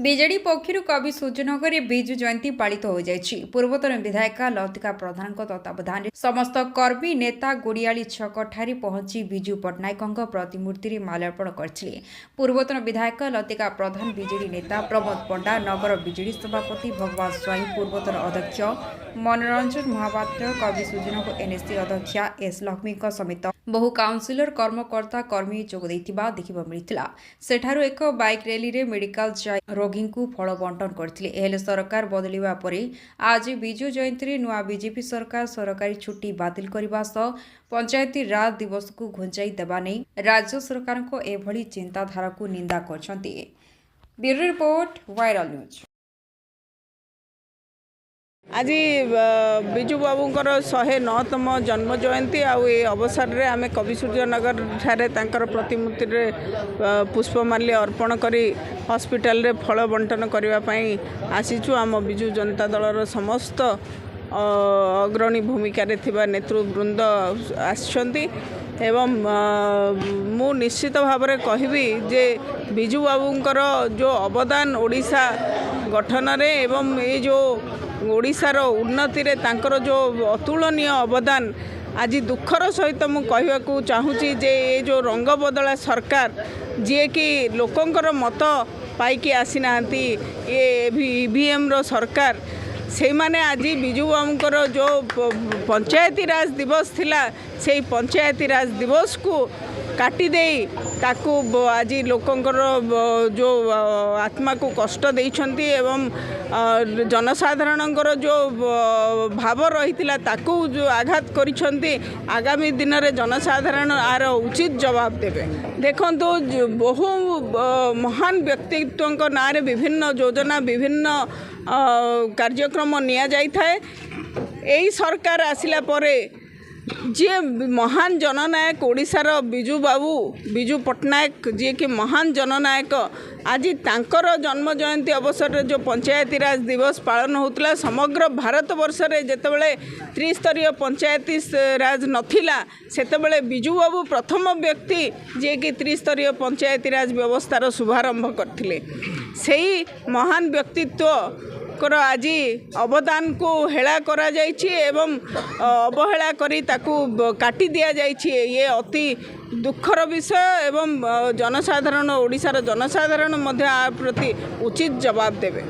BJD ପକ୍ଷରୁ କବି ସୂର୍ଯ୍ୟନଗରରେ ବିଜୁ ଜୟନ୍ତୀ ପାଳିତ ହୋଇଯାଇଛି। ପୂର୍ବତନ ବିଧାୟିକା ଲତିକା ପ୍ରଧାନଙ୍କ ତତ୍ତ୍ୱାବଧାନରେ ସମସ୍ତ କର୍ମୀ ନେତା ଗୋଡ଼ିଆଳି ଛକଠାରେ ପହଞ୍ଚି ବିଜୁ ପଟ୍ଟନାୟକଙ୍କ ପ୍ରତିମୂର୍ତ୍ତିରେ ମାଲ୍ୟାର୍ପଣ କରିଥିଲେ। ପୂର୍ବତନ ବିଧାୟକ ଲତିକା ପ୍ରଧାନ, ବିଜେଡି ନେତା ପ୍ରମୋଦ ପଣ୍ଡା, ନଗର ବିଜେଡି ସଭାପତି ଭଗବାନ ସ୍ୱାଇଁ, ପୂର୍ବତନ ଅଧ୍ୟକ୍ଷ ମନୋରଞ୍ଜନ ମହାପାତ୍ର, କବି ସୂର୍ଯ୍ୟନଗର ଏନ୍ଏସି ଅଧ୍ୟକ୍ଷା ଏସ୍ ଲକ୍ଷ୍ମୀଙ୍କ ସମେତ ବହୁ କାଉନସିଲର, କର୍ମକର୍ତ୍ତା, କର୍ମୀ ଯୋଗ ଦେଇଥିବା ଦେଖିବାକୁ ମିଳିଥିଲା। ସେଠାରୁ ଏକ ବାଇକ୍ ର୍ୟାଲିରେ ମେଡିକାଲ ଯାଇ ରୋଗୀଙ୍କୁ ଫଳ ବଣ୍ଟନ କରିଥିଲେ। ହେଲେ ସରକାର ବଦଳିବା ପରେ ଆଜି ବିଜୁ ଜୟନ୍ତୀରେ ନୂଆ ବିଜେପି ସରକାର ସରକାରୀ ଛୁଟି ବାତିଲ କରିବା ସହ ପଞ୍ଚାୟତି ରାଜ ଦିବସକୁ ଘୁଞ୍ଚାଇ ଦେବା ନେଇ ରାଜ୍ୟ ସରକାରଙ୍କ ଏଭଳି ଚିନ୍ତାଧାରାକୁ ନିନ୍ଦା କରିଛନ୍ତି। Bureau report, viral news. आज बिजु बाबूंकर 109तम जन्म जयंती अवसर में आम कवि सूर्यनगर ठारे तांकर प्रतिमूर्ति पुष्पमाल्य अर्पण करी हॉस्पिटल रे फल बंटन करने आसीचु। आम बिजु जनता दलर समस्त अग्रणी भूमिका नेतृवृंद आसछंती एवं मु निश्चित भाव में कहबी जे बिजु बाबूंकर जो अवदान ओडिशा गठन रे एवं ये जो ओडिशार उन्नति रे तांकर जो अतुलनीय अवदान आज दुखर सहित मु कहवाकू चाहूँगी जे ये जो रंग बदला सरकार जी कि लोकंकर मत पाइकी आसी नांती ये ईवीएम रो सरकार से माने आज बिजु बाबूंकर जो पंचायती राज दिवस थिला से पंचायती राज दिवस को काटी दे ताकू आज लोकंकर जो आत्मा को कष्ट देइछंती एवं जनसाधारणंकर जो भाव रही ताकू जो आघात करिछंती आगामी दिन में जनसाधारण आर उचित जवाब देवे। देखंतु बहु महान व्यक्तित्व ना रे विभिन्न योजना विभिन्न कार्यक्रम निया जाई थाए। एई सरकार आसिला परे जी महान जननायक ओडिशार बिजु बाबू बिजु पट्टनायक जी कि महान जननायक आज तांकर जन्म जयंती अवसर में जो पंचायती राज दिवस पालन होता समग्र भारत वर्ष में जितेबाला त्रिस्तरीय पंचायती राज नथिला सेतेबाला बिजु बाबू प्रथम व्यक्ति जी कि त्रिस्तरीय पंचायती राज व्यवस्थार शुभारंभ करथिले। सेही महान व्यक्तित्व आज अवदान को हेला करा जाइछि एवं अवहेला करी ताकू काटी दिया जाइछि। ये अति दुखर विषय एवं जनसाधारण ओडिशार जनसाधारण मध्य आ प्रति उचित जवाब देवे।